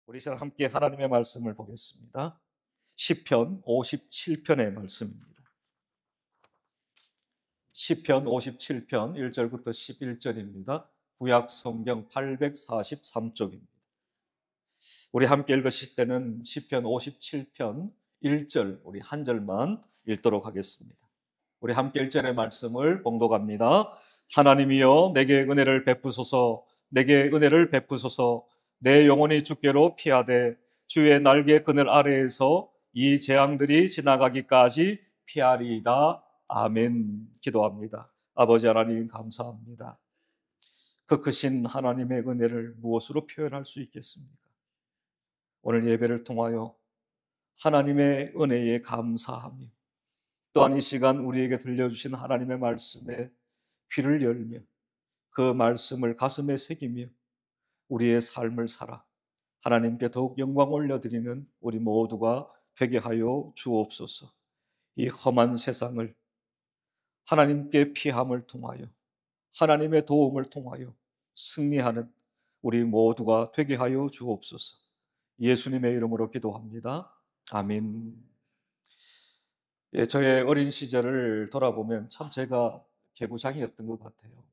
우리 시간 함께 하나님의 말씀을 보겠습니다. 시편 57편의 말씀입니다. 시편 57편 1절부터 11절입니다. 구약 성경 843쪽입니다. 우리 함께 읽으실 때는 시편 57편 1절 우리 한 절만 읽도록 하겠습니다. 우리 함께 1절의 말씀을 봉독합니다. 하나님이여 내게 은혜를 베푸소서, 내게 은혜를 베푸소서. 내 영혼이 주께로 피하되 주의 날개 그늘 아래에서 이 재앙들이 지나가기까지 피하리이다. 아멘. 기도합니다. 아버지 하나님 감사합니다. 그 크신 하나님의 은혜를 무엇으로 표현할 수 있겠습니까? 오늘 예배를 통하여 하나님의 은혜에 감사하며 또한 이 시간 우리에게 들려주신 하나님의 말씀에 귀를 열며 그 말씀을 가슴에 새기며 우리의 삶을 살아 하나님께 더욱 영광 올려드리는 우리 모두가 되게 하여 주옵소서. 이 험한 세상을 하나님께 피함을 통하여 하나님의 도움을 통하여 승리하는 우리 모두가 되게 하여 주옵소서. 예수님의 이름으로 기도합니다. 아멘. 저의 어린 시절을 돌아보면 참 제가 개구장이었던 것 같아요.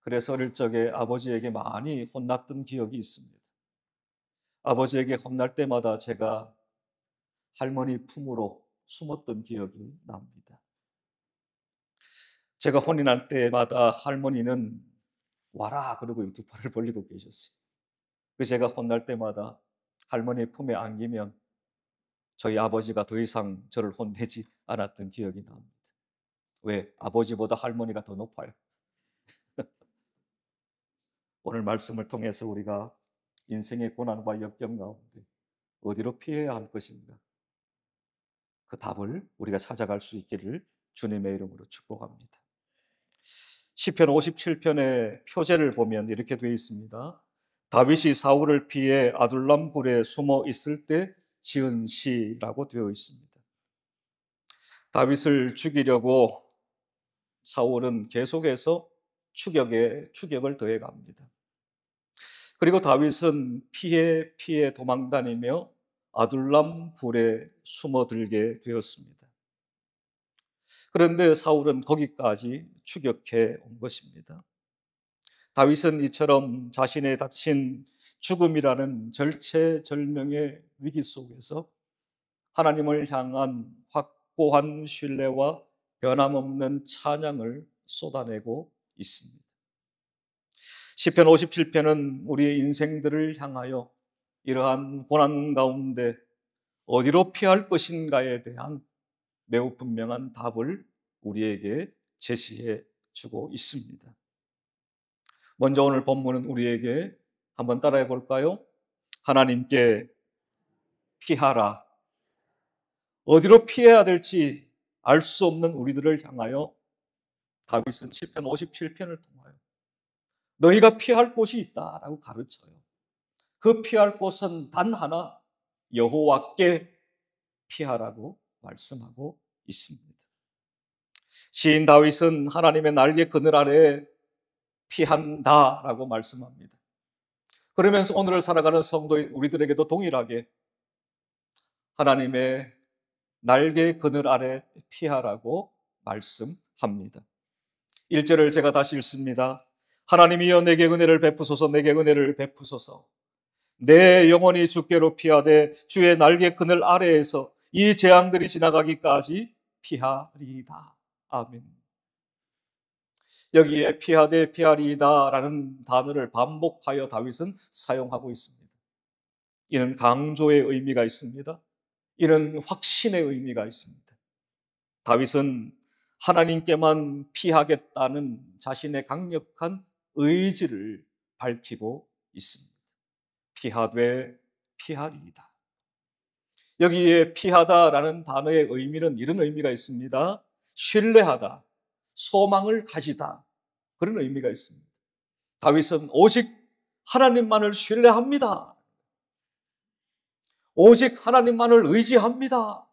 그래서 어릴 적에 아버지에게 많이 혼났던 기억이 있습니다. 아버지에게 혼날 때마다 제가 할머니 품으로 숨었던 기억이 납니다. 제가 혼이 날 때마다 할머니는 와라 그러고 두 팔을 벌리고 계셨어요. 제가 혼날 때마다 할머니 품에 안기면 저희 아버지가 더 이상 저를 혼내지 않았던 기억이 납니다. 왜? 아버지보다 할머니가 더 높아요. 오늘 말씀을 통해서 우리가 인생의 고난과 역경 가운데 어디로 피해야 할 것인가? 그 답을 우리가 찾아갈 수 있기를 주님의 이름으로 축복합니다. 시편 57편의 표제를 보면 이렇게 되어 있습니다. 다윗이 사울을 피해 아둘람 굴에 숨어 있을 때 지은 시라고 되어 있습니다. 다윗을 죽이려고 사울은 계속해서 추격을 더해 갑니다. 그리고 다윗은 피해 도망다니며 아둘람 굴에 숨어들게 되었습니다. 그런데 사울은 거기까지 추격해 온 것입니다. 다윗은 이처럼 자신의 닥친 죽음이라는 절체절명의 위기 속에서 하나님을 향한 확고한 신뢰와 변함없는 찬양을 쏟아내고 있습니다. 시편 57편은 우리의 인생들을 향하여 이러한 고난 가운데 어디로 피할 것인가에 대한 매우 분명한 답을 우리에게 제시해 주고 있습니다. 먼저 오늘 본문은 우리에게 한번 따라해 볼까요? 하나님께 피하라. 어디로 피해야 될지 알 수 없는 우리들을 향하여 다윗은 시편 57편을 통하여 너희가 피할 곳이 있다라고 가르쳐요. 그 피할 곳은 단 하나, 여호와께 피하라고 말씀하고 있습니다. 시인 다윗은 하나님의 날개 그늘 아래에 피한다라고 말씀합니다. 그러면서 오늘을 살아가는 성도인 우리들에게도 동일하게 하나님의 날개 그늘 아래 피하라고 말씀합니다. 1절을 제가 다시 읽습니다. 하나님이여 내게 은혜를 베푸소서, 내게 은혜를 베푸소서. 내 영혼이 주께로 피하되 주의 날개 그늘 아래에서 이 재앙들이 지나가기까지 피하리이다. 아멘. 여기에 피하되 피하리이다라는 단어를 반복하여 다윗은 사용하고 있습니다. 이는 강조의 의미가 있습니다. 이는 확신의 의미가 있습니다. 다윗은 하나님께만 피하겠다는 자신의 강력한 의지를 밝히고 있습니다. 피하되 피하리이다. 여기에 피하다라는 단어의 의미는 이런 의미가 있습니다. 신뢰하다, 소망을 가지다, 그런 의미가 있습니다. 다윗은 오직 하나님만을 신뢰합니다. 오직 하나님만을 의지합니다.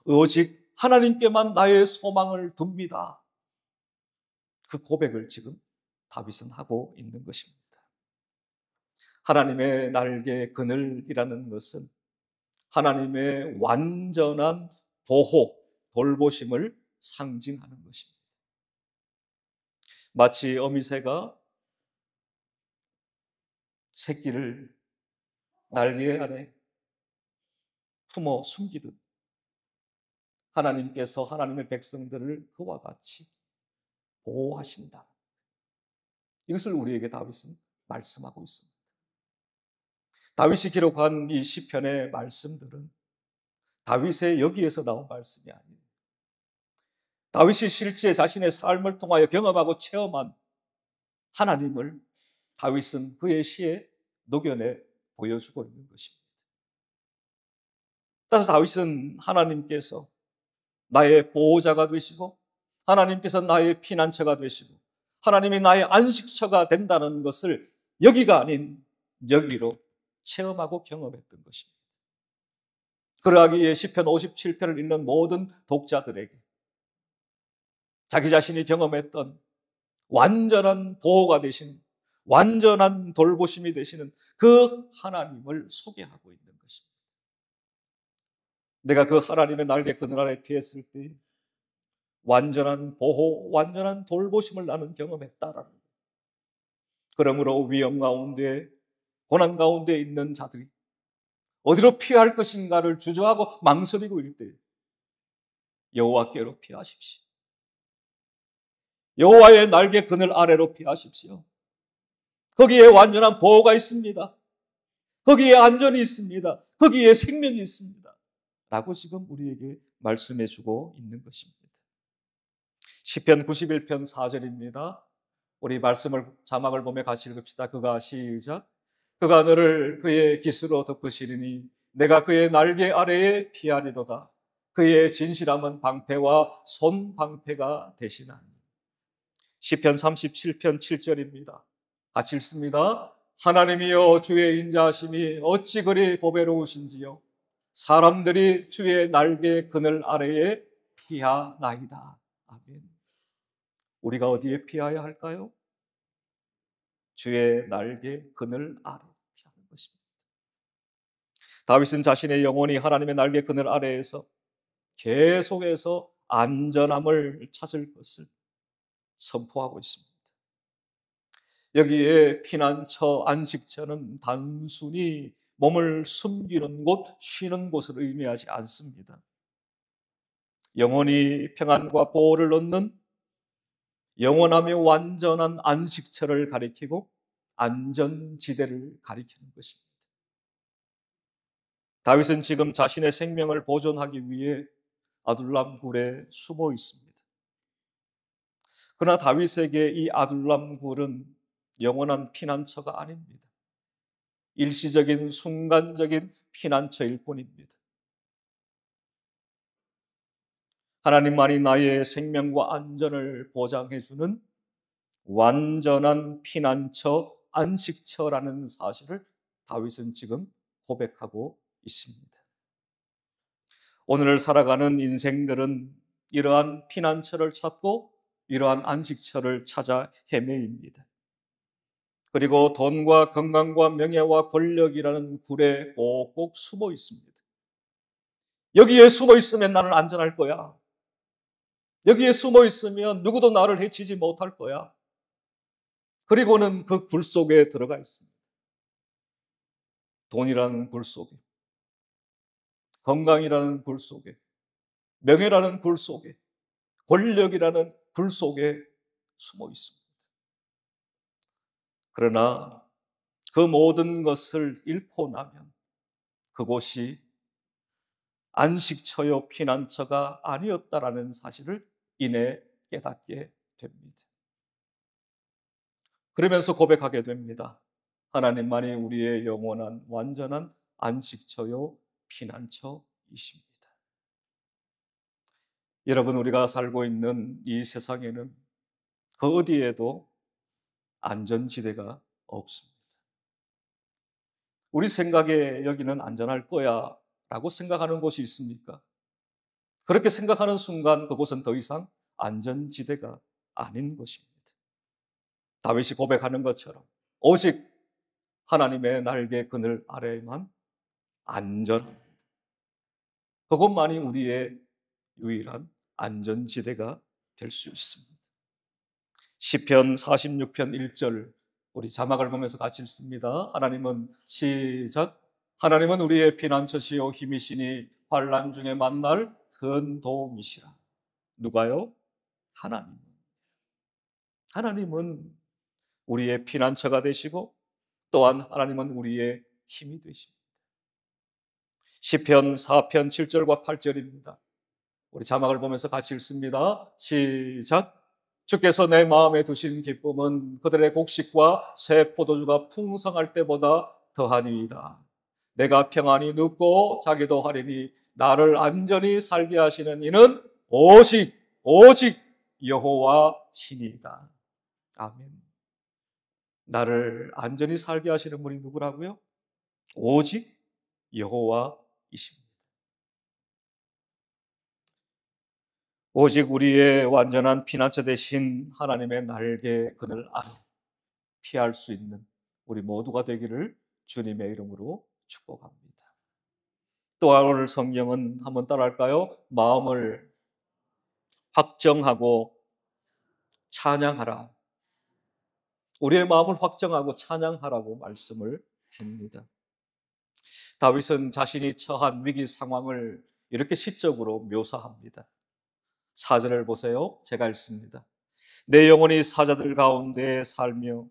오직 하나님께만 나의 소망을 둡니다. 그 고백을 지금 다윗은 하고 있는 것입니다. 하나님의 날개 그늘이라는 것은 하나님의 완전한 보호, 돌보심을 상징하는 것입니다. 마치 어미새가 새끼를 날개 안에 품어 숨기듯 하나님께서 하나님의 백성들을 그와 같이 보호하신다. 이것을 우리에게 다윗은 말씀하고 있습니다. 다윗이 기록한 이 시편의 말씀들은 다윗의 여기에서 나온 말씀이 아니에요. 다윗이 실제 자신의 삶을 통하여 경험하고 체험한 하나님을 다윗은 그의 시에 녹여내 보여주고 있는 것입니다. 따라서 다윗은 하나님께서 나의 보호자가 되시고 하나님께서 나의 피난처가 되시고 하나님이 나의 안식처가 된다는 것을 여기가 아닌 여기로 체험하고 경험했던 것입니다. 그러하기에 시편 57편을 읽는 모든 독자들에게 자기 자신이 경험했던 완전한 보호가 되신, 완전한 돌보심이 되시는 그 하나님을 소개하고 있는 것입니다. 내가 그 하나님의 날개 그늘 아래 피했을 때 완전한 보호, 완전한 돌보심을 나는 경험했다라는 거예요. 그러므로 위험 가운데, 고난 가운데 있는 자들이 어디로 피할 것인가를 주저하고 망설이고 있을 때 여호와께로 피하십시오. 여호와의 날개 그늘 아래로 피하십시오. 거기에 완전한 보호가 있습니다. 거기에 안전이 있습니다. 거기에 생명이 있습니다. 라고 지금 우리에게 말씀해 주고 있는 것입니다. 시편 91편 4절입니다. 우리 말씀을 자막을 보며 같이 읽읍시다. 그가 시작. 그가 너를 그의 깃으로 덮으시리니 내가 그의 날개 아래에 피하리로다. 그의 진실함은 방패와 손방패가 되시나니. 시편 37편 7절입니다. 같이 읽습니다. 하나님이여 주의 인자하심이 어찌 그리 보배로우신지요. 사람들이 주의 날개 그늘 아래에 피하나이다. 아멘. 우리가 어디에 피하여야 할까요? 주의 날개 그늘 아래 피하는 것입니다. 다윗은 자신의 영혼이 하나님의 날개 그늘 아래에서 계속해서 안전함을 찾을 것을 선포하고 있습니다. 여기에 피난처, 안식처는 단순히 몸을 숨기는 곳, 쉬는 곳을 의미하지 않습니다. 영혼이 평안과 보호를 얻는 영원하며 완전한 안식처를 가리키고 안전지대를 가리키는 것입니다. 다윗은 지금 자신의 생명을 보존하기 위해 아둘람 굴에 숨어 있습니다. 그러나 다윗에게 이 아둘람 굴은 영원한 피난처가 아닙니다. 일시적인 순간적인 피난처일 뿐입니다. 하나님만이 나의 생명과 안전을 보장해주는 완전한 피난처, 안식처라는 사실을 다윗은 지금 고백하고 있습니다. 오늘을 살아가는 인생들은 이러한 피난처를 찾고 이러한 안식처를 찾아 헤매입니다. 그리고 돈과 건강과 명예와 권력이라는 굴에 꼭꼭 숨어 있습니다. 여기에 숨어 있으면 나는 안전할 거야. 여기에 숨어 있으면 누구도 나를 해치지 못할 거야. 그리고는 그 굴 속에 들어가 있습니다. 돈이라는 굴 속에, 건강이라는 굴 속에, 명예라는 굴 속에, 권력이라는 굴 속에 숨어 있습니다. 그러나 그 모든 것을 잃고 나면 그곳이 안식처요 피난처가 아니었다라는 사실을 이내 깨닫게 됩니다. 그러면서 고백하게 됩니다. 하나님만이 우리의 영원한 완전한 안식처요 피난처이십니다. 여러분, 우리가 살고 있는 이 세상에는 그 어디에도 안전지대가 없습니다. 우리 생각에 여기는 안전할 거야 라고 생각하는 곳이 있습니까? 그렇게 생각하는 순간 그곳은 더 이상 안전지대가 아닌 것입니다. 다윗이 고백하는 것처럼 오직 하나님의 날개 그늘 아래에만 안전합니다. 그것만이 우리의 유일한 안전지대가 될 수 있습니다. 시편 46편 1절 우리 자막을 보면서 같이 읽습니다. 하나님은 시작. 하나님은 우리의 피난처시요 힘이시니 환난 중에 만날 큰 도움이시라. 누가요? 하나님은 우리의 피난처가 되시고 또한 하나님은 우리의 힘이 되십니다. 시편 4편 7절과 8절입니다. 우리 자막을 보면서 같이 읽습니다. 시작. 주께서 내 마음에 두신 기쁨은 그들의 곡식과 새 포도주가 풍성할 때보다 더하니이다. 내가 평안히 눕고 자기도 하리니 나를 안전히 살게 하시는 이는 오직 여호와 신이다. 아멘. 나를 안전히 살게 하시는 분이 누구라고요? 오직 여호와이십니다. 오직 우리의 완전한 피난처 되신 하나님의 날개 그늘 아래 피할 수 있는 우리 모두가 되기를 주님의 이름으로 축복합니다. 또한 오늘 성경은 한번 따라할까요? 마음을 확정하고 찬양하라. 우리의 마음을 확정하고 찬양하라고 말씀을 줍니다. 다윗은 자신이 처한 위기 상황을 이렇게 시적으로 묘사합니다. 4절을 보세요. 제가 읽습니다. 내 영혼이 사자들 가운데 살며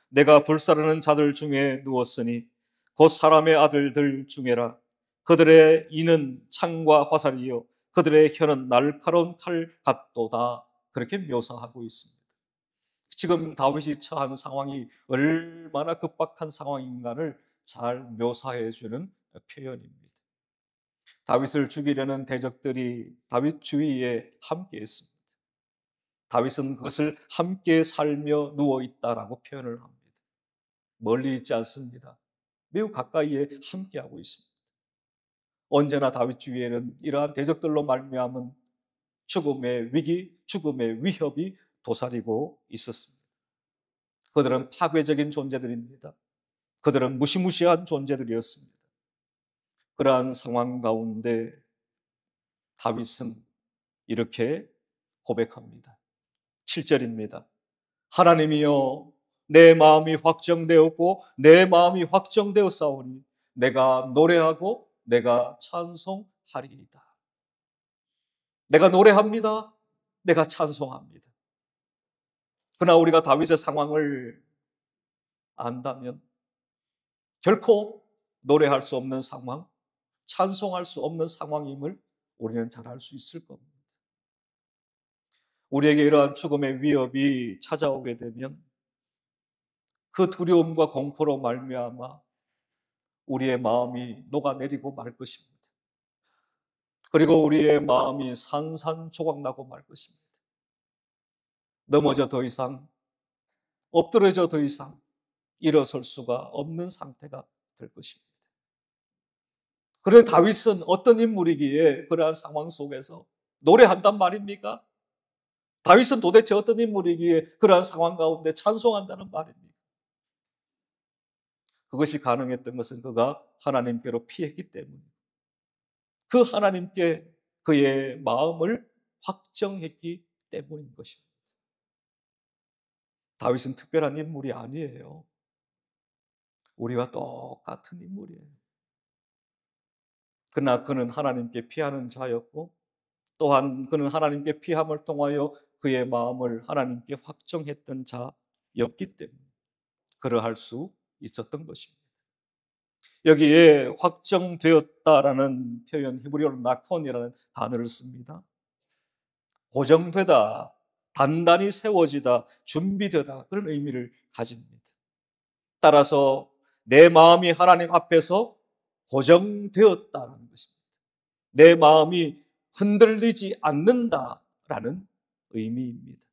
내가 불사르는 자들 중에 누웠으니 곧 사람의 아들들 중에라. 그들의 이는 창과 화살이요 그들의 혀는 날카로운 칼 같도다. 그렇게 묘사하고 있습니다. 지금 다윗이 처한 상황이 얼마나 급박한 상황인가를 잘 묘사해 주는 표현입니다. 다윗을 죽이려는 대적들이 다윗 주위에 함께 있습니다. 다윗은 그것을 함께 살며 누워있다라고 표현을 합니다. 멀리 있지 않습니다. 매우 가까이에 함께하고 있습니다. 언제나 다윗 주위에는 이러한 대적들로 말미암은 죽음의 위기, 죽음의 위협이 도사리고 있었습니다. 그들은 파괴적인 존재들입니다. 그들은 무시무시한 존재들이었습니다. 그러한 상황 가운데 다윗은 이렇게 고백합니다. 7절입니다. 하나님이여 내 마음이 확정되었고 내 마음이 확정되었사오니 내가 노래하고 내가 찬송하리이다. 내가 노래합니다. 내가 찬송합니다. 그러나 우리가 다윗의 상황을 안다면 결코 노래할 수 없는 상황, 찬송할 수 없는 상황임을 우리는 잘 알 수 있을 겁니다. 우리에게 이러한 죽음의 위협이 찾아오게 되면 그 두려움과 공포로 말미암아 우리의 마음이 녹아내리고 말 것입니다. 그리고 우리의 마음이 산산조각나고 말 것입니다. 넘어져 더 이상, 엎드려져 더 이상 일어설 수가 없는 상태가 될 것입니다. 그런데 다윗은 어떤 인물이기에 그러한 상황 속에서 노래한단 말입니까? 다윗은 도대체 어떤 인물이기에 그러한 상황 가운데 찬송한다는 말입니까? 그것이 가능했던 것은 그가 하나님께로 피했기 때문입니다. 그 하나님께 그의 마음을 확정했기 때문인 것입니다. 다윗은 특별한 인물이 아니에요. 우리와 똑같은 인물이에요. 그러나 그는 하나님께 피하는 자였고 또한 그는 하나님께 피함을 통하여 그의 마음을 하나님께 확정했던 자였기 때문에 그러할 수 있었던 것입니다. 여기에 확정되었다라는 표현, 히브리어로 나콘이라는 단어를 씁니다. 고정되다, 단단히 세워지다, 준비되다 그런 의미를 가집니다. 따라서 내 마음이 하나님 앞에서 고정되었다는 것입니다. 내 마음이 흔들리지 않는다라는 의미입니다.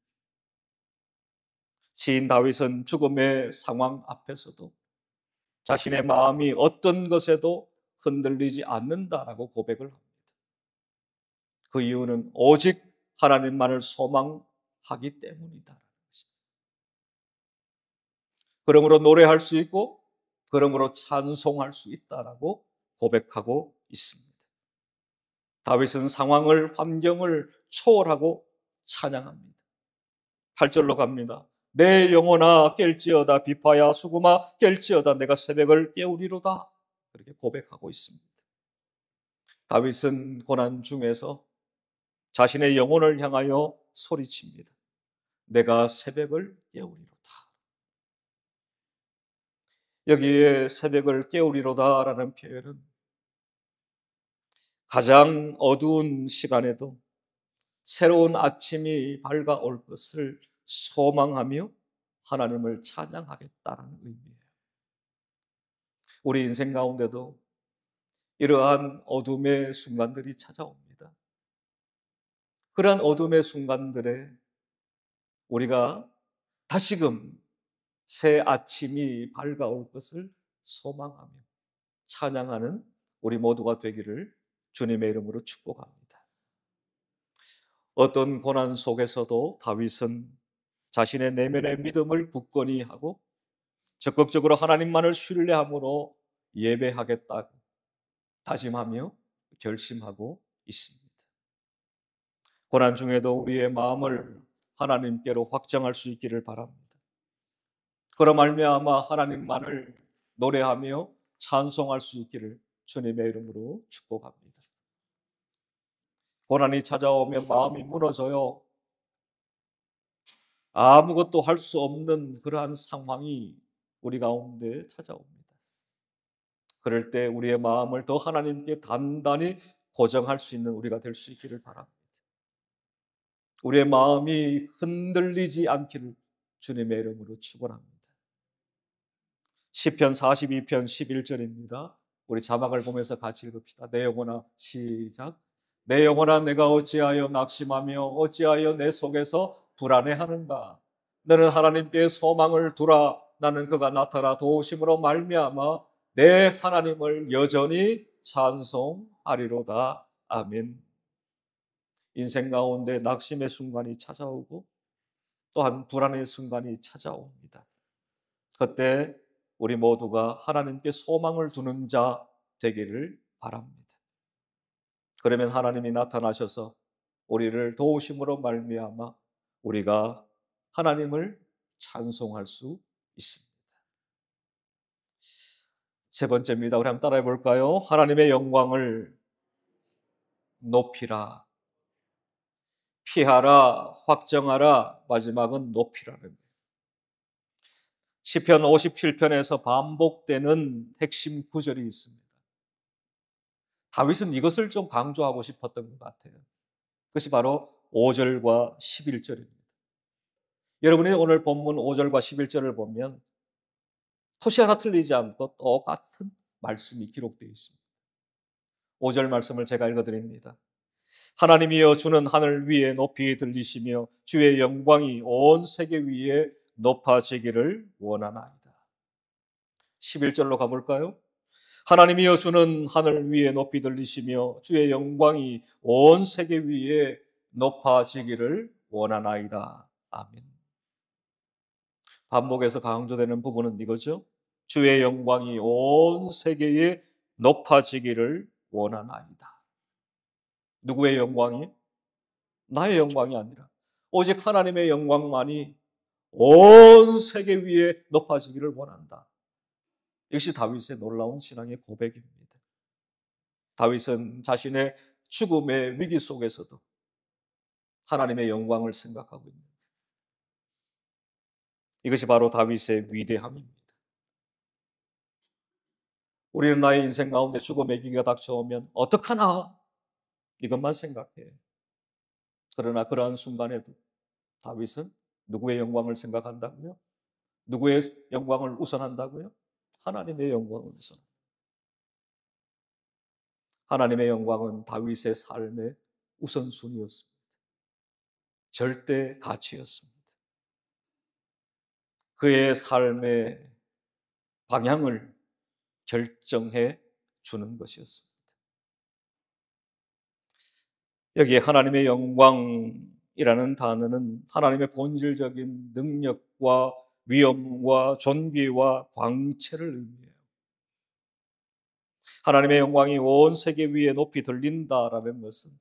시인 다윗은 죽음의 상황 앞에서도 자신의 마음이 어떤 것에도 흔들리지 않는다라고 고백을 합니다. 그 이유는 오직 하나님만을 소망하기 때문이다라는 것입니다. 그러므로 노래할 수 있고 그러므로 찬송할 수 있다라고 고백하고 있습니다. 다윗은 상황을, 환경을 초월하고 찬양합니다. 8절로 갑니다. 내 영혼아 깰지어다, 비파야 수금아 깰지어다, 내가 새벽을 깨우리로다. 그렇게 고백하고 있습니다. 다윗은 고난 중에서 자신의 영혼을 향하여 소리칩니다. 내가 새벽을 깨우리로다. 여기에 새벽을 깨우리로다라는 표현은 가장 어두운 시간에도 새로운 아침이 밝아올 것을 소망하며 하나님을 찬양하겠다는 의미예요. 우리 인생 가운데도 이러한 어둠의 순간들이 찾아옵니다. 그러한 어둠의 순간들에 우리가 다시금 새 아침이 밝아올 것을 소망하며 찬양하는 우리 모두가 되기를 주님의 이름으로 축복합니다. 어떤 고난 속에서도 다윗은 자신의 내면의 믿음을 굳건히 하고 적극적으로 하나님만을 신뢰함으로 예배하겠다고 다짐하며 결심하고 있습니다. 고난 중에도 우리의 마음을 하나님께로 확장할 수 있기를 바랍니다. 그로 말미암아 하나님만을 노래하며 찬송할 수 있기를 주님의 이름으로 축복합니다. 고난이 찾아오면 마음이 무너져요. 아무것도 할 수 없는 그러한 상황이 우리 가운데 찾아옵니다. 그럴 때 우리의 마음을 더 하나님께 단단히 고정할 수 있는 우리가 될 수 있기를 바랍니다. 우리의 마음이 흔들리지 않기를 주님의 이름으로 축원합니다. 시편 42편 11절입니다. 우리 자막을 보면서 같이 읽읍시다. 내 영혼아, 시작. 내 영혼아, 내가 어찌하여 낙심하며 어찌하여 내 속에서 불안해하는가. 너는 하나님께 소망을 두라. 나는 그가 나타나 도우심으로 말미암아 내 하나님을 여전히 찬송하리로다. 아멘. 인생 가운데 낙심의 순간이 찾아오고 또한 불안의 순간이 찾아옵니다. 그때 우리 모두가 하나님께 소망을 두는 자 되기를 바랍니다. 그러면 하나님이 나타나셔서 우리를 도우심으로 말미암아 우리가 하나님을 찬송할 수 있습니다. 세 번째입니다. 우리 한번 따라해 볼까요? 하나님의 영광을 높이라. 피하라, 확정하라, 마지막은 높이라는 거예요. 시편 57편에서 반복되는 핵심 구절이 있습니다. 다윗은 이것을 좀 강조하고 싶었던 것 같아요. 그것이 바로 5절과 11절입니다. 여러분이 오늘 본문 5절과 11절을 보면 토시 하나 틀리지 않고 똑같은 말씀이 기록되어 있습니다. 5절 말씀을 제가 읽어드립니다. 하나님이여 주는 하늘 위에 높이 들리시며 주의 영광이 온 세계 위에 높아지기를 원하나이다. 11절로 가볼까요? 하나님이여 주는 하늘 위에 높이 들리시며 주의 영광이 온 세계 위에 높아지기를 원하나이다. 아멘. 반복해서 강조되는 부분은 이거죠. 주의 영광이 온 세계에 높아지기를 원하나이다. 누구의 영광이? 나의 영광이 아니라 오직 하나님의 영광만이 온 세계 위에 높아지기를 원한다. 이것이 다윗의 놀라운 신앙의 고백입니다. 다윗은 자신의 죽음의 위기 속에서도 하나님의 영광을 생각하고 있는 거예요. 이것이 바로 다윗의 위대함입니다. 우리는 나의 인생 가운데 죽음의 위기가 닥쳐오면 어떡하나 이것만 생각해. 그러나 그러한 순간에도 다윗은 누구의 영광을 생각한다고요? 누구의 영광을 우선한다고요? 하나님의 영광을 우선합니다. 하나님의 영광은 다윗의 삶의 우선순위였습니다. 절대 가치였습니다. 그의 삶의 방향을 결정해 주는 것이었습니다. 여기에 하나님의 영광이라는 단어는 하나님의 본질적인 능력과 위엄과 존귀와 광채를 의미해요. 하나님의 영광이 온 세계 위에 높이 들린다라는 것은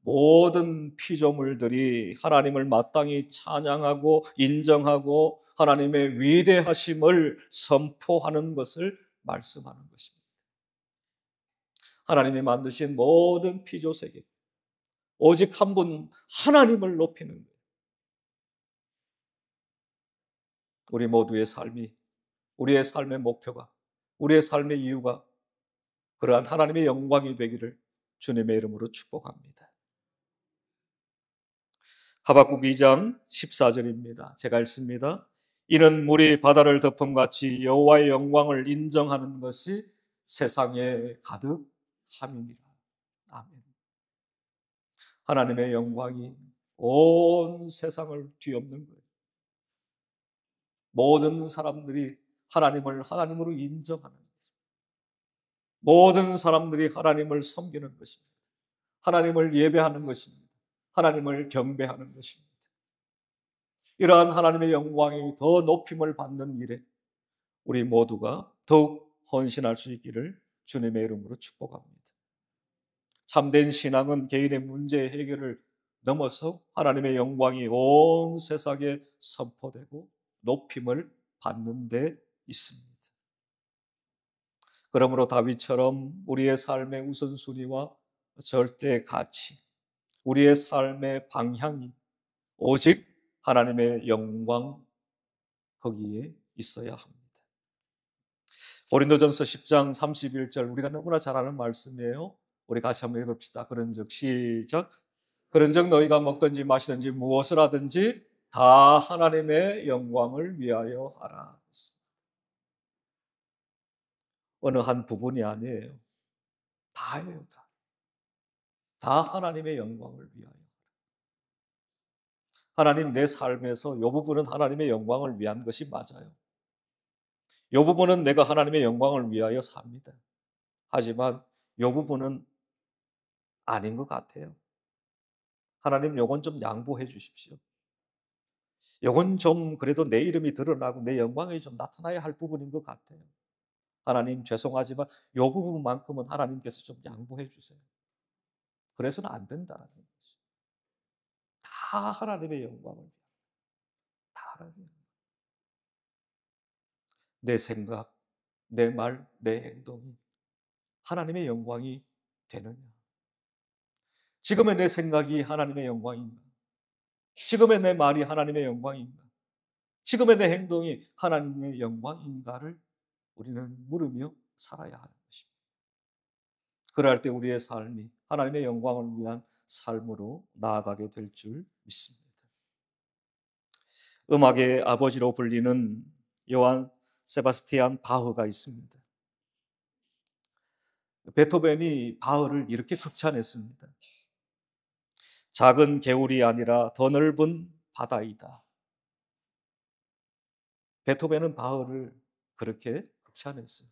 모든 피조물들이 하나님을 마땅히 찬양하고 인정하고 하나님의 위대하심을 선포하는 것을 말씀하는 것입니다. 하나님이 만드신 모든 피조 세계, 오직 한 분 하나님을 높이는 거예요. 우리 모두의 삶이, 우리의 삶의 목표가, 우리의 삶의 이유가 그러한 하나님의 영광이 되기를 주님의 이름으로 축복합니다. 하박국 2장 14절입니다. 제가 읽습니다. 이는 물이 바다를 덮음같이 여호와의 영광을 인정하는 것이 세상에 가득함이니라. 아멘. 하나님의 영광이 온 세상을 뒤엎는 거예요. 모든 사람들이 하나님을 하나님으로 인정하는 것입니다. 모든 사람들이 하나님을 섬기는 것입니다. 하나님을 예배하는 것입니다. 하나님을 경배하는 것입니다. 이러한 하나님의 영광이 더 높임을 받는 일에 우리 모두가 더욱 헌신할 수 있기를 주님의 이름으로 축복합니다. 참된 신앙은 개인의 문제 해결을 넘어서 하나님의 영광이 온 세상에 선포되고 높임을 받는 데 있습니다. 그러므로 다윗처럼 우리의 삶의 우선순위와 절대 가치, 우리의 삶의 방향이 오직 하나님의 영광 거기에 있어야 합니다. 고린도전서 10장 31절 우리가 너무나 잘 아는 말씀이에요. 우리 같이 한번 읽읍시다. 그런즉 시작. 그런즉 너희가 먹든지 마시든지 무엇을 하든지 다 하나님의 영광을 위하여 하라. 어느 한 부분이 아니에요. 다예요. 다 하나님의 영광을 위하여. 하나님 내 삶에서 이 부분은 하나님의 영광을 위한 것이 맞아요. 이 부분은 내가 하나님의 영광을 위하여 삽니다. 하지만 이 부분은 아닌 것 같아요. 하나님 요건 좀 양보해 주십시오. 요건 좀 그래도 내 이름이 드러나고 내 영광이 좀 나타나야 할 부분인 것 같아요. 하나님 죄송하지만 이 부분만큼은 하나님께서 좀 양보해 주세요. 그래서는 안 된다는 거죠. 다 하나님의 영광을 위하여. 다 하나님의 영광. 내 생각, 내 말, 내 행동이 하나님의 영광이 되느냐? 지금의 내 생각이 하나님의 영광인가? 지금의 내 말이 하나님의 영광인가? 지금의 내 행동이 하나님의 영광인가를 우리는 물으며 살아야 하는 것입니다. 그럴 때 우리의 삶이 하나님의 영광을 위한 삶으로 나아가게 될 줄 믿습니다. 음악의 아버지로 불리는 요한 세바스티안 바흐가 있습니다. 베토벤이 바흐를 이렇게 극찬했습니다. 작은 개울이 아니라 더 넓은 바다이다. 베토벤은 바흐를 그렇게 극찬했어요.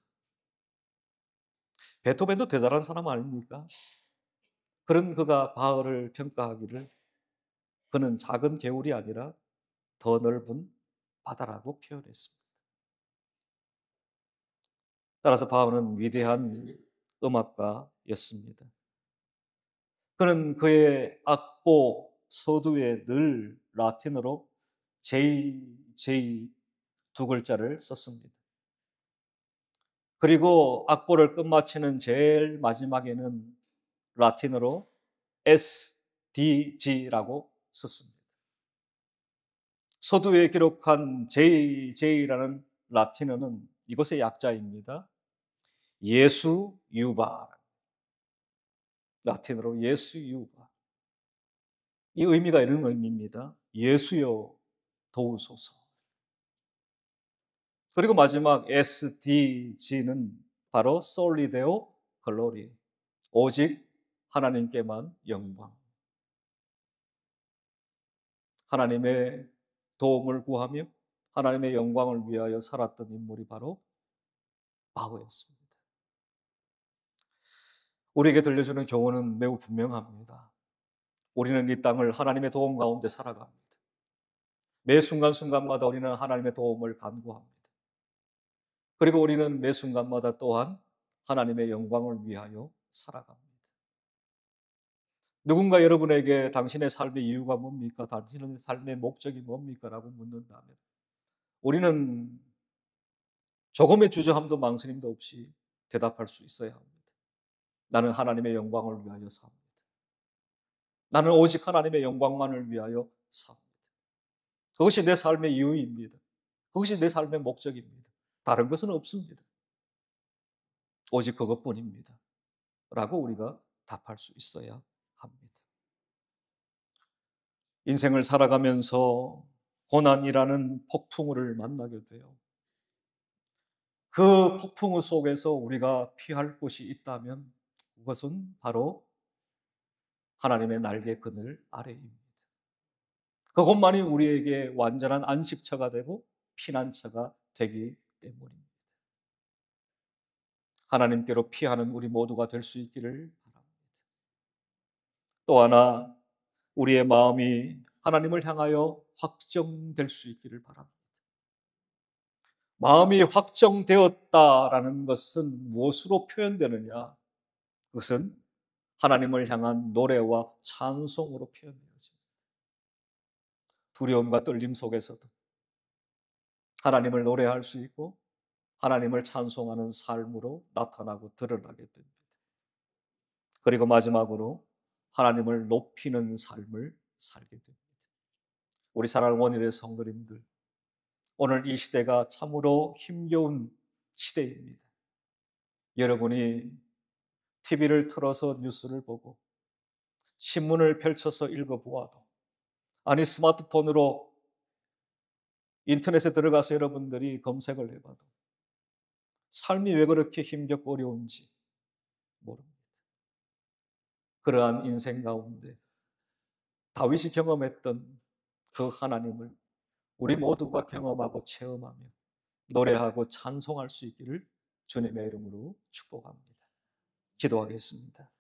베토벤도 대단한 사람 아닙니까? 그런 그가 바흐를 평가하기를 그는 작은 개울이 아니라 더 넓은 바다라고 표현했습니다. 따라서 바흐는 위대한 음악가였습니다. 그는 그의 악보 서두에 늘 라틴어로 JJ 두 글자를 썼습니다. 그리고 악보를 끝마치는 제일 마지막에는 라틴어로 SDG라고 썼습니다. 서두에 기록한 JJ라는 라틴어는 이것의 약자입니다. 예수 유바. 라틴어로 예수 유바. 이 의미가 이런 의미입니다. 예수여 도우소서. 그리고 마지막 SDG는 바로 Soli Deo Glory. 오직 하나님께만 영광. 하나님의 도움을 구하며 하나님의 영광을 위하여 살았던 인물이 바로 바흐였습니다. 우리에게 들려주는 교훈은 매우 분명합니다. 우리는 이 땅을 하나님의 도움 가운데 살아갑니다. 매 순간순간마다 우리는 하나님의 도움을 간구합니다. 그리고 우리는 매 순간마다 또한 하나님의 영광을 위하여 살아갑니다. 누군가 여러분에게 당신의 삶의 이유가 뭡니까? 당신의 삶의 목적이 뭡니까? 라고 묻는다면 우리는 조금의 주저함도 망설임도 없이 대답할 수 있어야 합니다. 나는 하나님의 영광을 위하여 삽니다. 나는 오직 하나님의 영광만을 위하여 삽니다. 그것이 내 삶의 이유입니다. 그것이 내 삶의 목적입니다. 다른 것은 없습니다. 오직 그것뿐입니다. 라고 우리가 답할 수 있어야 합니다. 인생을 살아가면서 고난이라는 폭풍우를 만나게 돼요. 그 폭풍우 속에서 우리가 피할 곳이 있다면 그것은 바로 하나님의 날개 그늘 아래입니다. 그것만이 우리에게 완전한 안식처가 되고 피난처가 되기 때문입니다. 하나님께로 피하는 우리 모두가 될 수 있기를 바랍니다. 또 하나 우리의 마음이 하나님을 향하여 확정될 수 있기를 바랍니다. 마음이 확정되었다라는 것은 무엇으로 표현되느냐? 그것은 하나님을 향한 노래와 찬송으로 표현되어집니다. 두려움과 떨림 속에서도 하나님을 노래할 수 있고 하나님을 찬송하는 삶으로 나타나고 드러나게 됩니다. 그리고 마지막으로 하나님을 높이는 삶을 살게 됩니다. 우리 사랑하는 원일의 성도님들, 오늘 이 시대가 참으로 힘겨운 시대입니다. 여러분이 TV를 틀어서 뉴스를 보고 신문을 펼쳐서 읽어보아도, 아니 스마트폰으로 인터넷에 들어가서 여러분들이 검색을 해봐도 삶이 왜 그렇게 힘겹고 어려운지 모릅니다. 그러한 인생 가운데 다윗이 경험했던 그 하나님을 우리 모두가 경험하고 체험하며 노래하고 찬송할 수 있기를 주님의 이름으로 축복합니다. 기도하겠습니다.